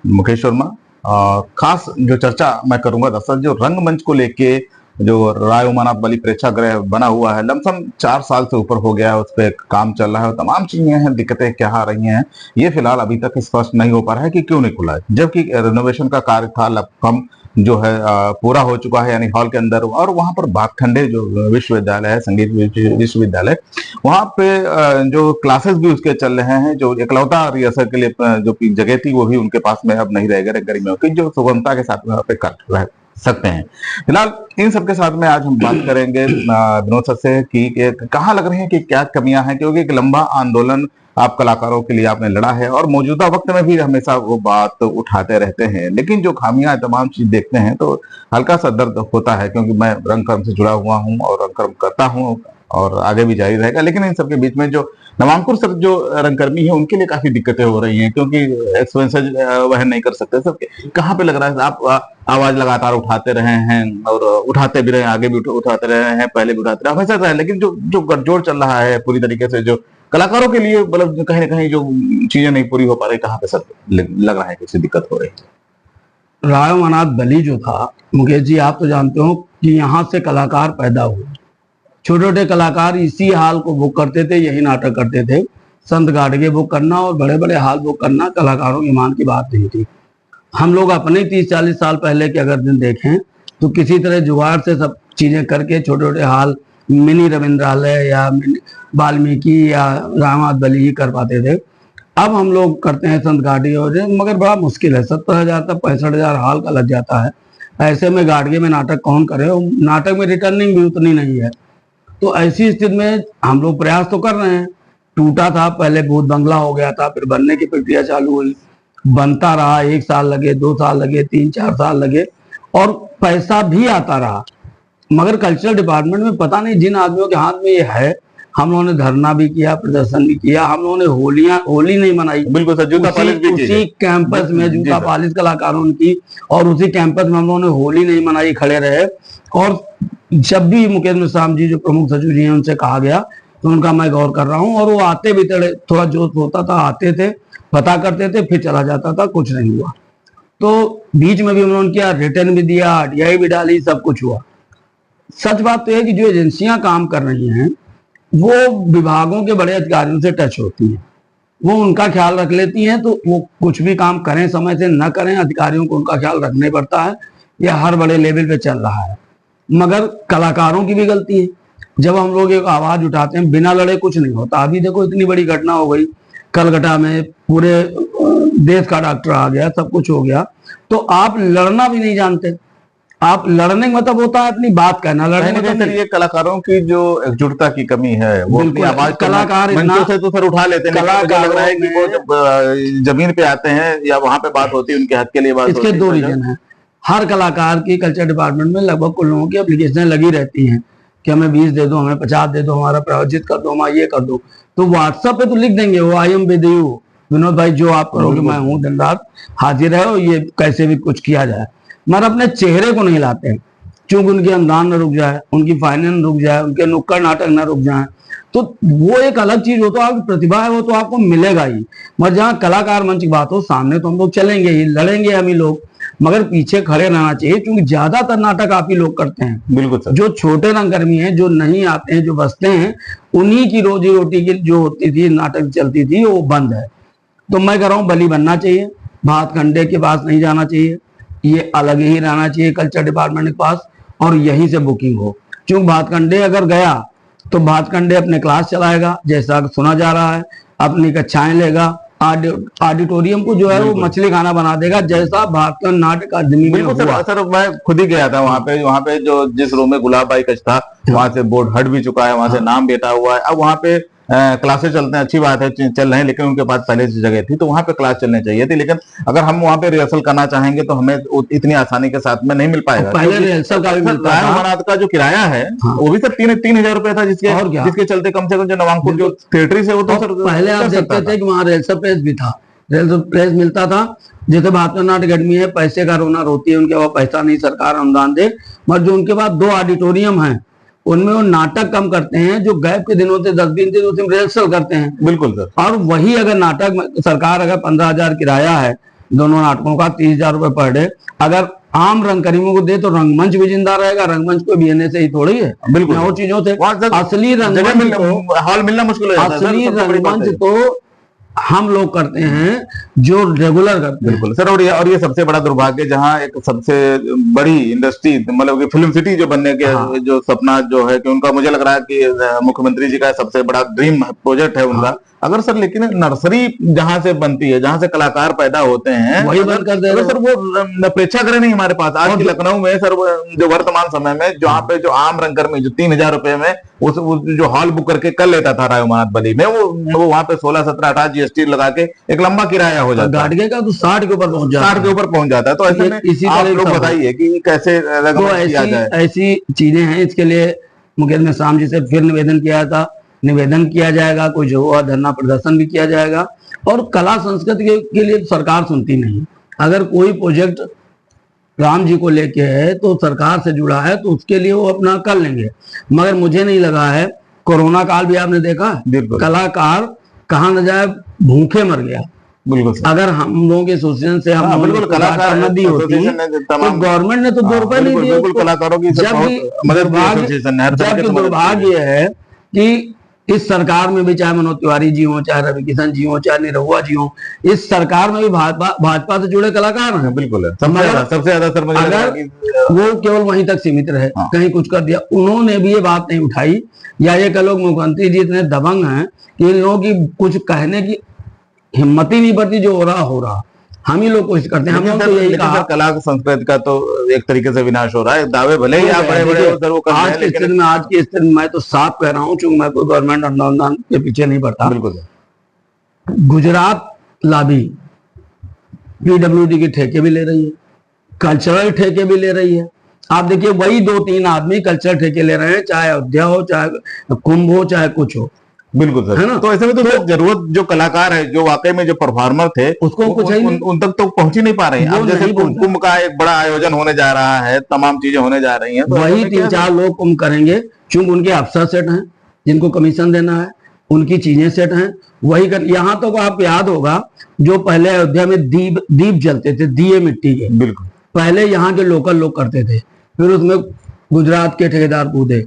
मुकेश वर्मा। खास जो चर्चा मैं करूंगा दरअसल जो रंगमंच को लेके जो राय उमानाथ बलि प्रेक्षागृह बना हुआ है, लमसम 4 साल से ऊपर हो गया है, उस पर काम चल रहा है और तमाम चीजें हैं, दिक्कतें क्या आ रही हैं, ये फिलहाल अभी तक स्पष्ट नहीं हो पा रहा है कि क्यों नहीं खुला है, जबकि रिनोवेशन का कार्य था लगभग जो है पूरा हो चुका है, यानी हॉल के अंदर। और वहां पर भातखंडे जो विश्वविद्यालय है, संगीत विश्वविद्यालय, वहां पे जो क्लासेस भी उसके चल रहे हैं, जो एकलौता रिहर्सल के लिए जो की जगह थी वो भी उनके पास में अब नहीं रहेगा गर्मियों की, जो सुगमता के साथ में पे कर रह सकते हैं। फिलहाल इन सब के साथ में आज हम बात करेंगे विनोद सर से कि कहाँ लग रही है कि क्या कमियां हैं, क्योंकि एक लंबा आंदोलन आप कलाकारों के लिए आपने लड़ा है और मौजूदा वक्त में भी हमेशा वो बात उठाते रहते हैं, लेकिन जो खामियां तमाम चीज देखते हैं तो हल्का सा दर्द होता है, क्योंकि मैं रंगकर्म से जुड़ा हुआ हूँ और रंगकर्म करता हूँ और आगे भी जारी रहेगा। लेकिन इन सबके बीच में जो नवांकुर सर जो रंगकर्मी है उनके लिए काफी दिक्कतें हो रही हैं, क्योंकि एक्सपेंसेस वहन नहीं कर सकते। सब कहाँ पे लग रहा है आप आवाज लगातार उठाते रहे हैं और उठाते भी रहे, आगे भी उठाते रहे हैं, पहले भी उठाते रहे, हमेशा रहे, लेकिन जो जो गठजोड़ चल रहा है पूरी तरीके से, जो कलाकारों के लिए मतलब कहीं ना कहीं जो चीजें नहीं पूरी हो पा रही, कहाँ पे सर लग रहा है कि दिक्कत हो रही है? राय उमानाथ बलि जो था, मुकेश जी आप तो जानते हो कि यहाँ से कलाकार पैदा हुए। छोटे छोटे कलाकार इसी हाल को बुक करते थे, यही नाटक करते थे। संत गाडगे बुक करना और बड़े बड़े हाल बुक करना कलाकारों की मान की बात नहीं थी। हम लोग अपने 30-40 साल पहले के अगर दिन देखें तो किसी तरह जुगाड़ से सब चीजें करके छोटे छोटे हाल मिनी रविंद्रालय या वाल्मीकि या रामात बलि ही कर पाते थे। अब हम लोग करते हैं संत गाडगे और मगर बड़ा मुश्किल है, 70,000 तक 65,000 हाल का लग जाता है। ऐसे में गाडगे में नाटक कौन करे, और नाटक में रिटर्निंग भी उतनी नहीं है। तो ऐसी स्थिति में हम लोग प्रयास तो कर रहे हैं। टूटा था, पहले भूत बंगला हो गया था, फिर बनने की प्रक्रिया चालू हुई, बनता रहा, 1 साल लगे, 2 साल लगे, 3-4 साल लगे और पैसा भी आता रहा। मगर कल्चरल डिपार्टमेंट में पता नहीं जिन आदमियों के हाथ में ये है, हम लोगों ने धरना भी किया, प्रदर्शन भी किया, हम लोगों ने होली नहीं मनाई। बिल्कुल सर, जूता पालिश भी उसी कैंपस में जूता पालिश कलाकारों की, और उसी कैंपस में हम लोगों ने होली नहीं मनाई, खड़े रहे। और जब भी मुकेश मिश्राम जी जो प्रमुख सचिव जी हैं उनसे कहा गया तो उनका मैं गौर कर रहा हूँ, और वो आते भी थोड़ा जोश होता था, आते थे, पता करते थे, फिर चला जाता था, कुछ नहीं हुआ। तो बीच में भी उन्होंने किया, रिटर्न भी दिया, आरटीआई भी डाली, सब कुछ हुआ। सच बात तो है कि जो एजेंसियां काम कर रही हैं वो विभागों के बड़े अधिकारियों से टच होती हैं, वो उनका ख्याल रख लेती हैं, तो वो कुछ भी काम करें समय से न करें, अधिकारियों को उनका ख्याल रखना पड़ता है। यह हर बड़े लेवल पे चल रहा है। मगर कलाकारों की भी गलती है। जब हम लोग एक आवाज उठाते हैं, बिना लड़े कुछ नहीं होता। अभी देखो इतनी बड़ी घटना हो गई कलकत्ता में, पूरे देश का डॉक्टर आ गया, सब कुछ हो गया, तो आप लड़ना भी नहीं जानते। आप लड़ने का मतलब होता है अपनी बात कहना, लड़ने का मतलब ये कलाकारों की जो एकजुटता की कमी है, वो अपनी आवाज कलाकार मंचों से तो सर उठा लेते हैं, कलाकार लग रहा है कि वो जब जमीन पे आते हैं या वहां पे बात होती है उनके हक के लिए बात होती है। इसके 2 रीजन है। हर कलाकार की कल्चर डिपार्टमेंट में लगभग कुल लोगों की एप्लीकेशन लगी रहती हैं कि हमें 20 दे दो, हमें 50 दे दो, हमारा प्रायोजित कर दो, हमारा ये कर दो। तो व्हाट्सएप पे तो लिख देंगे वो, I am with you Vinod भाई, जो आप करोगे मैं हूँ, दिन रात हाजिर है, और ये कैसे भी कुछ किया जाए। मगर अपने चेहरे को नहीं लाते हैं, क्योंकि उनकी अनुदान न रुक जाए, उनकी फाइनेंस न रुक जाए, उनके नुक्कड़ नाटक न रुक जाए। तो वो एक अलग चीज हो, तो आपकी प्रतिभा है वो तो आपको मिलेगा ही। मगर जहाँ कलाकार मंच की बात हो, सामने तो हम लोग चलेंगे ही, लड़ेंगे हम ही लोग, मगर पीछे खड़े रहना चाहिए, क्योंकि ज्यादातर नाटक आप ही लोग करते हैं। बिल्कुल सर। जो छोटे रंगकर्मी हैं, जो नहीं आते हैं, जो बसते हैं, उन्हीं की रोजी रोटी की जो होती थी, नाटक चलती थी, वो बंद है। तो मैं कह रहा हूँ बलि बनना चाहिए, भातखंडे के पास नहीं जाना चाहिए, ये अलग ही रहना चाहिए कल्चर डिपार्टमेंट के पास, और यहीं से बुकिंग हो। क्योंकि भातखंडे अगर गया तो भातखंडे अपने क्लास चलाएगा, जैसा सुना जा रहा है, अपनी कक्षाएं लेगा, ऑडिटोरियम को जो है वो मछली खाना बना देगा, जैसा भारतीय नाट्य अकादमी में हुआ। सर मैं खुद ही गया था वहाँ पे जो जिस रूम में गुलाब बाई कच था, वहां से बोर्ड हट भी चुका है, वहां से नाम बेटा हुआ है। अब वहाँ पे क्लासेस चलते हैं, अच्छी बात है, चल रहे हैं, लेकिन उनके पास पहले से जगह थी तो वहां पे क्लास चलनी चाहिए थी। लेकिन अगर हम वहां पे रिहर्सल करना चाहेंगे तो हमें इतनी आसानी के साथ में नहीं मिल पाएगा। पहले रिहर्सल का भी मिलता था, का जो किराया है वो भी सर 3,000 रुपए था, जिसके चलते कम से कम जो नवांकुर जो थिएटरी से वो तो सर पहले आप देखते थे कि वहाँ रिहर्सल प्लेस भी था, रिहर्सल प्लेस मिलता था। जैसे भारतीय नाट्य अकादमी है, पैसे का रोना रोती है, उनके पास पैसा नहीं, सरकार अनुदान दे, मगर जो उनके पास 2 ऑडिटोरियम है उनमें वो नाटक कम करते हैं, जो गैप के दिन होते 10 दिन उसमें रिहर्सल करते हैं। बिल्कुल सर। और वही अगर नाटक सरकार अगर 15,000 किराया है दोनों नाटकों का 30,000 रुपए पर डे। अगर आम रंगकर्मियों को दे तो रंगमंच भी जिंदा रहेगा। रंगमंच को बीएनए से ही थोड़ी है, बिल्कुल और चीजों से। वहाँ तक असली जगह रंगमंच हॉल मिलना मुश्किल हो जाता है सर, असली सबसे बड़ी बात रंगमंच है। तो हम लोग करते हैं जो रेगुलर करते हैं। बिल्कुल सर, और ये सबसे बड़ा दुर्भाग्य, जहाँ एक सबसे बड़ी इंडस्ट्री मतलब कि फिल्म सिटी जो बनने के हाँ। जो सपना जो है कि उनका, मुझे लग रहा है कि मुख्यमंत्री जी का सबसे बड़ा ड्रीम प्रोजेक्ट है उनका। हाँ। अगर सर, लेकिन नर्सरी जहां से बनती है, जहां से कलाकार पैदा होते हैं, वही अगर, बंद कर दे अगर रहे सर वो प्रेक्षागृह नहीं हमारे पास आज और की लखनऊ में सर, जो वर्तमान समय में जहाँ पे जो आम रंगकर्मी जो 3,000 रुपए में उस जो हॉल बुक करके कर लेता था रायोमानाथ बली में, वो वहां पे 16, 17, 18 जीएसटी लगा के एक लंबा किराया हो जाता है। गाड़गे का तो 60 के ऊपर पहुंच जाता 60 के ऊपर पहुंच जाता है। तो ऐसे में इसी आप तरह लोग सब है। बताइए कि कैसे तो रेगुलेट किया ऐसी जाए। ऐसी चीजें हैं। इसके लिए मुकेश में शाम जी से फिर निवेदन किया था, निवेदन किया जाएगा, कुछ हुआ धरना प्रदर्शन भी किया जाएगा। और कला संस्कृति के लिए सरकार सुनती नहीं। अगर कोई प्रोजेक्ट राम जी को लेके है तो सरकार से जुड़ा है तो उसके लिए वो अपना कर लेंगे। मगर मुझे नहीं लगा है, कोरोना काल भी आपने देखा है, बिल्कुल कलाकार कहाँ न जाए भूखे मर गया। बिल्कुल सर। अगर हम लोगों के एसोसिएशन से हम हाँ, लोगों ने बिल्कुल उसको बात कलाकार करना दी होती एसोसिएशन ने तो तमाम, गवर्नमेंट ने तो 2 हाँ, रुपए नहीं बिल्कुल दिए बिल्कुल उसको। कलाकारों की सर जबकि बहुत मदद की एसोसिएशन ने, हर तरह जबकि से मदद की है। दुर्भाग्य है कि इस सरकार में भी, चाहे मनोज तिवारी जी हो, चाहे रवि किशन जी हो, चाहे निरहुआ जी हो, इस सरकार में भी भाजपा से जुड़े कलाकार हैं। बिल्कुल है, मगर सबसे ज्यादा सर मुझे लग रहा है अगर कि वो केवल वहीं तक सीमित रहे, हाँ। कहीं कुछ कर दिया, उन्होंने भी ये बात नहीं उठाई। या ये कह लो मुख्यमंत्री जी इतने दबंग हैं कि इन लोगों की कुछ कहने की हिम्मत ही नहीं बढ़ती। जो हो रहा हम ही लोग कोशिश करते हैं। हम लोग तो यही लेकिन कहा, सर कला संस्कृति का तो एक तरीके से विनाश हो रहा है। दावे भले ही आप बड़े बड़े सर वो कर रहे आज हैं, की स्थिति लेकिन में, आज की स्थिति में मैं तो साफ कह रहा हूँ, चूंकि मैं कोई गवर्नमेंट अनुदान के पीछे नहीं पड़ता। बिल्कुल गुजरात लाबी पीडब्ल्यूडी के ठेके भी ले रही है, कल्चरल ठेके भी ले रही है। आप देखिए वही 2-3 आदमी कल्चरल ठेके ले रहे हैं, चाहे अयोध्या हो, चाहे कुंभ हो, चाहे कुछ हो। बिल्कुल सर, है ना? तो ऐसे में तो सर जरूरत जो कलाकार है, जो वाकई में जो परफॉर्मर थे, उसको कुछ है ही नहीं। उन तक तो पहुंच ही नहीं पा रहे हैं। वो अब जैसे नहीं पहुंचा। कुंभ का एक बड़ा आयोजन होने जा रहा है, तमाम चीजें होने जा रही हैं, तो ऐसे वही में क्या 3-4 लोग कुंभ करेंगे, चूंकि उनके अफसर सेट हैं जिनको कमीशन देना है, उनकी चीजें सेट हैं, वही कर। यहाँ तो आपको याद होगा जो पहले अयोध्या में दीप जलते थे, दिए मिट्टी के, बिल्कुल पहले यहाँ के लोकल लोग करते थे, फिर उसमें गुजरात के ठेकेदार कूदे,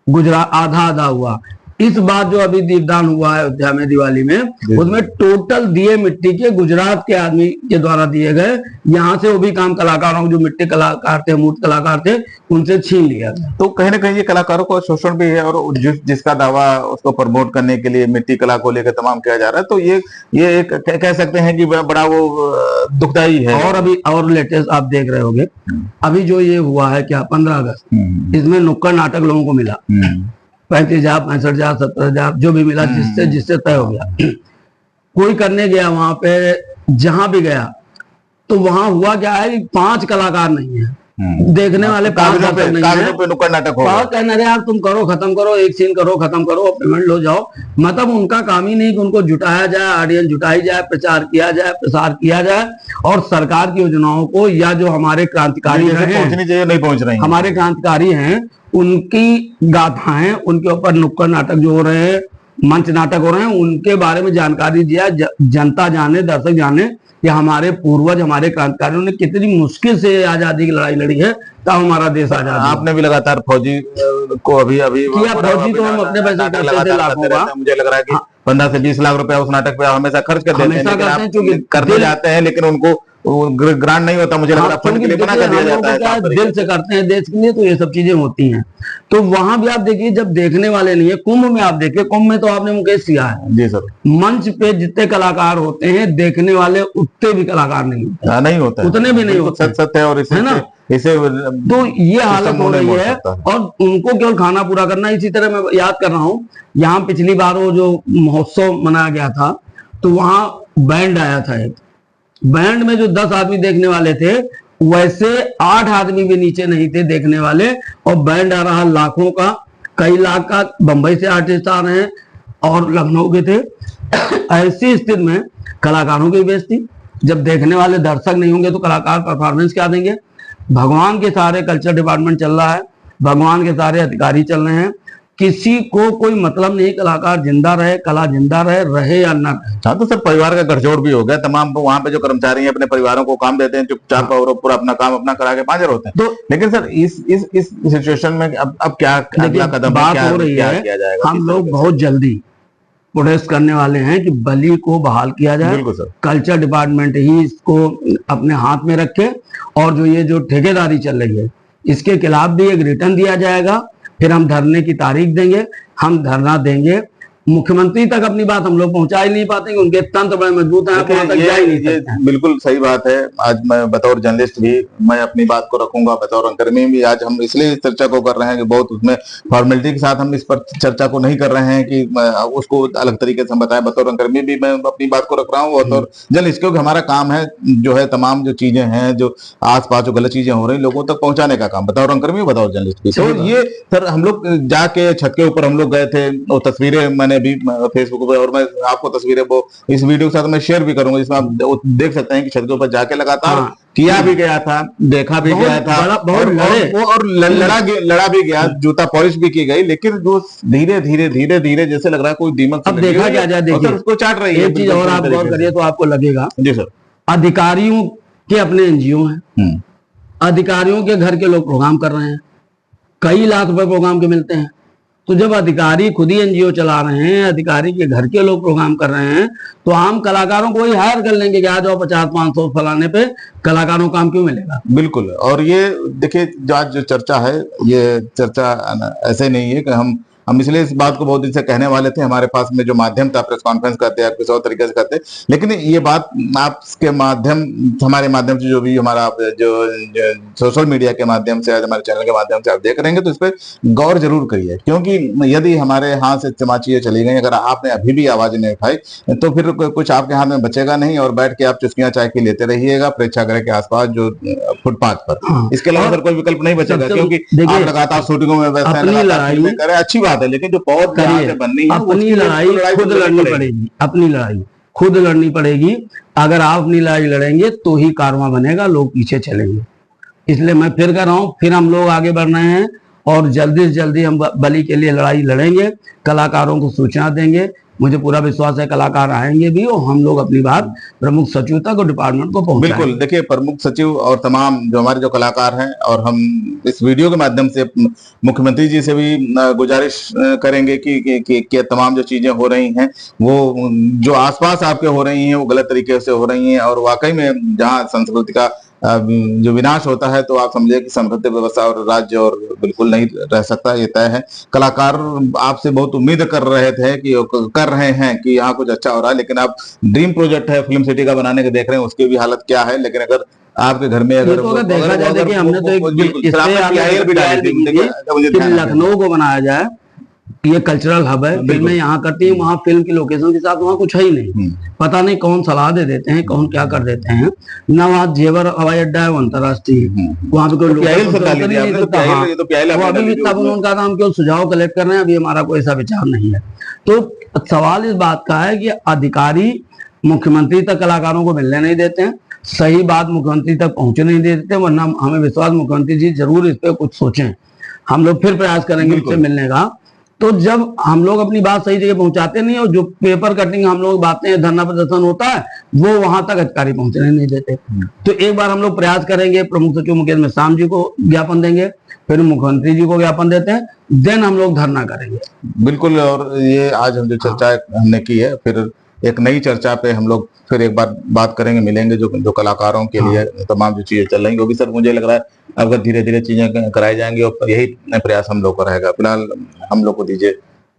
गुजरात आधा आधा हुआ। इस बार जो अभी दीपदान हुआ है अयोध्या में दिवाली में, उसमें टोटल दिए मिट्टी के गुजरात के आदमी के द्वारा दिए गए। यहाँ से वो भी काम कलाकारों, जो मिट्टी कलाकार थे, मूर्त कलाकार थे, उनसे छीन लिया गया। तो कहीं ना कहीं ये कलाकारों का शोषण भी है, और जिसका दावा उसको प्रमोट करने के लिए मिट्टी कला को लेकर तमाम किया जा रहा है, तो ये एक कह सकते हैं कि बड़ा वो दुखदाई है। और अभी और लेटेस्ट आप देख रहे होंगे, अभी जो ये हुआ है क्या 15 अगस्त, इसमें नुक्कड़ नाटक लोगों को मिला 35,000, 65,000, 70,000 जो भी मिला, जिससे तय हो गया। कोई करने गया वहां पे, जहां भी गया तो वहां हुआ क्या है कि 5 कलाकार नहीं है, देखने वाले 5 कागजों पे नुक्कड़ नाटक हो और कहने रहे यार तुम करो, खत्म करो, एक सीन करो, खत्म करो, पेमेंट लो, जाओ। मतलब उनका काम ही नहीं कि उनको जुटाया जाए, ऑडियंस जुटाई जाए, प्रचार किया जाए, प्रसार किया जाए, और सरकार की योजनाओं को, या जो हमारे क्रांतिकारी पहुंचनी चाहिए नहीं पहुंच रही, हमारे क्रांतिकारी हैं, उनकी गाथाएं, उनके ऊपर नुक्कड़ नाटक जो हो रहे हैं, मंच नाटक हो रहे हैं, उनके बारे में जानकारी दिया, जनता जाने, दर्शक जाने कि हमारे पूर्वज, हमारे क्रांतिकारियों ने कितनी मुश्किल से आजादी की लड़ाई लड़ी है, तब हमारा देश आजाद। आपने भी लगातार फौजी को अभी किया, फौजी तो हम अपने पैसे करते थे लाखों का। मुझे लग रहा है कि 15 से 20 लाख रुपया उस नाटक पे हमेशा खर्च कर देते हैं, लेकिन आप करने जाते हैं, लेकिन उनको ग्रांट नहीं होता, मुझे लग रहा है फंड के लिए मना कर दिया जाता है। दिल से करते हैं देश के लिए, तो ये सब चीजें होती हैं। तो वहां भी आप देखिए, जब देखने वाले नहीं है, कुंभ में आप देखिए, कुंभ में तो आपने मुकेश किया है जी सर, मंच पे जितने कलाकार होते हैं, देखने वाले उतने भी कलाकार नहीं होते, नहीं होता, उतने भी नहीं होते, सत्य है। और इसे है ना, इसे तो ये हालत हो रही है, और उनको केवल खाना पूरा करना। इसी तरह मैं याद कर रहा हूँ, यहाँ पिछली बार वो जो महोत्सव मनाया गया था, तो वहां बैंड आया था एक, बैंड में जो 10 आदमी देखने वाले थे, वैसे 8 आदमी भी नीचे नहीं थे देखने वाले, और बैंड आ रहा लाखों का, कई लाख का। बंबई से आर्टिस्ट आ रहे हैं और लखनऊ के थे। ऐसी स्थिति में कलाकारों की बेइज्जती, जब देखने वाले दर्शक नहीं होंगे तो कलाकार परफॉर्मेंस क्या देंगे। भगवान के सारे कल्चर डिपार्टमेंट चल रहा है, भगवान के सारे अधिकारी चल रहे हैं, किसी को कोई मतलब नहीं, कलाकार जिंदा रहे, कला जिंदा रहे या ना रहे। हाँ, तो सर परिवार का गठजोड़ भी हो गया, तमाम वहां पे जो कर्मचारी हैं अपने परिवारों को काम देते हैं, चुपचाप और पूरा अपना काम अपना करा के हाजिर होते हैं। तो लेकिन सर इस सिचुएशन में अब क्या अगला कदम है, बात हो रही क्या है, किया जाएगा? हम लोग बहुत जल्दी प्रोटेस्ट करने वाले हैं कि बलि को बहाल किया जाए। बिल्कुल सर। कल्चर डिपार्टमेंट ही इसको अपने हाथ में रखे, और जो ये जो ठेकेदारी चल रही है इसके खिलाफ भी एक रिटर्न दिया जाएगा। फिर हम धरने की तारीख देंगे, हम धरना देंगे। मुख्यमंत्री तक अपनी बात हम लोग पहुंचा ही नहीं पाते, उनके तंत्र बड़े मजबूत हैं, वहां तक जा ही नहीं सकते हैं। बिल्कुल सही बात है। आज मैं बतौर जर्नलिस्ट भी मैं अपनी बात को रखूंगा, बतौर अंकर्मी भी आज हम इसलिए इस चर्चा को कर रहे हैं कि बहुत उसमें फॉर्मेलिटी के साथ हम इस पर चर्चा को नहीं कर रहे हैं कि उसको अलग तरीके से हम बताएं। बतौर अंकर्मी भी मैं अपनी बात को रख रहा हूँ, बतौर जर्नलिस्ट, क्योंकि हमारा काम है जो है तमाम जो चीजें हैं, जो आसपास जो गलत चीजें हो रही लोगों तक पहुंचाने का काम, बतौर अंकर्मी बतौर जर्नलिस्ट भी। तो ये सर हम लोग जाके छत के ऊपर हम लोग गए थे, वो तस्वीरें मैंने भी फेसबुक पे, और मैं आपको तस्वीरें वो इस वीडियो के साथ मैं शेयर भी करूंगा, जिसमें आप देख सकते हैं कि छत के ऊपर जाके लगातार किया भी गया था, देखा भी गया था, और लड़ा भी गया, जूता पॉलिश भी की गई, लेकिन जो धीरे धीरे धीरे धीरे जैसे लग रहा है कोई दीमक अब देखा क्या जाए, देखिए उसको चाट रही है। एक चीज और आप गौर करिए तो आपको लगेगा, जी सर, अधिकारियों के अपने एनजीओ हैं, अधिकारियों के घर के लोग प्रोग्राम कर रहे हैं, कई लाख रुपए प्रोग्राम के मिलते हैं। तो जब अधिकारी खुद ही एनजीओ चला रहे हैं, अधिकारी के घर के लोग प्रोग्राम कर रहे हैं, तो आम कलाकारों को ही हायर कर लेंगे कि आ जाओ 50-500 फलाने पे, कलाकारों को काम क्यों मिलेगा? बिल्कुल। और ये देखिए आज जो चर्चा है, ये चर्चा ऐसे नहीं है कि हम इसलिए इस बात को बहुत दिन से कहने वाले थे, हमारे पास में जो माध्यम था प्रेस कॉन्फ्रेंस करते हैं, किसी और तरीके से करते, लेकिन ये बात आपके माध्यम, हमारे माध्यम से, जो भी हमारा जो सोशल मीडिया के माध्यम से, आज हमारे चैनल के माध्यम से आप देख रहेंगे, तो इस पर गौर जरूर करिए, क्योंकि यदि हमारे हाथ से तमाम चीजें चली गई, अगर आपने अभी भी आवाज नहीं उठाई, तो फिर कुछ आपके हाथ में बचेगा नहीं, और बैठ के आप चुस्कियां चाय की लेते रहिएगा प्रेक्षागृह के आसपास, जो फुटपाथ पर। इसके अलावा सर कोई विकल्प नहीं बचेगा, क्योंकि आप लगातार शूटिंगों में व्यस्त हैं, अच्छी बात है, लेकिन जो बहुत बननी है, अपनी लड़ाई खुद लड़नी पड़ेगी, अपनी लड़ाई खुद लड़नी पड़ेगी। अगर आप अपनी लड़ाई लड़ेंगे तो ही कारवां बनेगा, लोग पीछे चलेंगे। इसलिए मैं फिर कह रहा हूं, फिर हम लोग आगे बढ़ रहे हैं, और जल्दी से जल्दी हम बलि के लिए लड़ाई लड़ेंगे, कलाकारों को सूचना देंगे। मुझे पूरा विश्वास है कलाकार आएंगे भी, और हम लोग अपनी बात प्रमुख सचिव तक और डिपार्टमेंट को पहुंचाएंगे। बिल्कुल। देखिए प्रमुख सचिव और तमाम जो हमारे जो कलाकार हैं, और हम इस वीडियो के माध्यम से मुख्यमंत्री जी से भी गुजारिश करेंगे कि तमाम जो चीजें हो रही हैं, वो जो आसपास आपके हो रही हैं, वो गलत तरीके से हो रही हैं, और वाकई में जहाँ संस्कृति का जो विनाश होता है, तो आप समझिए कि समृद्ध व्यवस्था और राज्य और बिल्कुल नहीं रह सकता, ये तय है। कलाकार आपसे बहुत उम्मीद कर रहे हैं कि यहाँ कुछ अच्छा हो रहा है, लेकिन आप ड्रीम प्रोजेक्ट है फिल्म सिटी का बनाने के देख रहे हैं, उसकी भी हालत क्या है। लेकिन अगर आपके घर में अगर देखा जाए, देखिए हमने तो एक लखनऊ को बनाया जाए, ये कल्चरल हब है, फिल्में यहाँ करती हैं, वहाँ फिल्म की लोकेशन के साथ वहाँ कुछ है ही नहीं, पता नहीं कौन सलाह दे देते हैं, कौन क्या कर देते हैं ना। वहाँ जेवर हवाई अड्डा है, वो अंतर्राष्ट्रीय, वहाँ पे कोई तब उनका काम केवल सुझाव कलेक्ट कर रहे हैं, अभी हमारा कोई ऐसा विचार नहीं है। तो सवाल इस बात का है कि अधिकारी मुख्यमंत्री तक कलाकारों को मिलने नहीं देते हैं, सही बात मुख्यमंत्री तक पहुंचने नहीं देते, वरना हमें विश्वास मुख्यमंत्री जी जरूर इस पर कुछ सोचें। हम लोग फिर प्रयास करेंगे उससे मिलने का। तो जब हम लोग अपनी बात सही जगह पहुंचाते नहीं, और जो पेपर कटिंग हम लोग बातें, धरना प्रदर्शन होता है, वो वहां तक अधिकारी पहुंचने नहीं देते। तो एक बार हम लोग प्रयास करेंगे, प्रमुख सचिव मुकेश मेश्राम जी को ज्ञापन देंगे, फिर मुख्यमंत्री जी को ज्ञापन देते हैं, देन हम लोग धरना करेंगे। बिल्कुल। और ये आज हम जो चर्चा हमने की है, फिर एक नई चर्चा पे हम लोग फिर एक बार बात करेंगे, मिलेंगे, जो कलाकारों के लिए तमाम जो चीजें चल रही, वो भी सर मुझे लग रहा है अगर धीरे धीरे चीजें कराई जाएंगी, और यही प्रयास हम लोग का रहेगा। फिलहाल हम लोग को दीजिए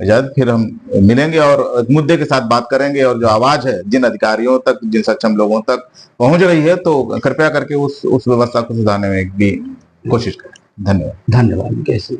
इजाजत, फिर हम मिलेंगे और मुद्दे के साथ बात करेंगे, और जो आवाज है जिन अधिकारियों तक, जिन सक्षम लोगों तक पहुंच रही है, तो कृपया करके उस व्यवस्था को सुधारने में भी कोशिश करें। धन्यवाद। धन्यवाद। कैसे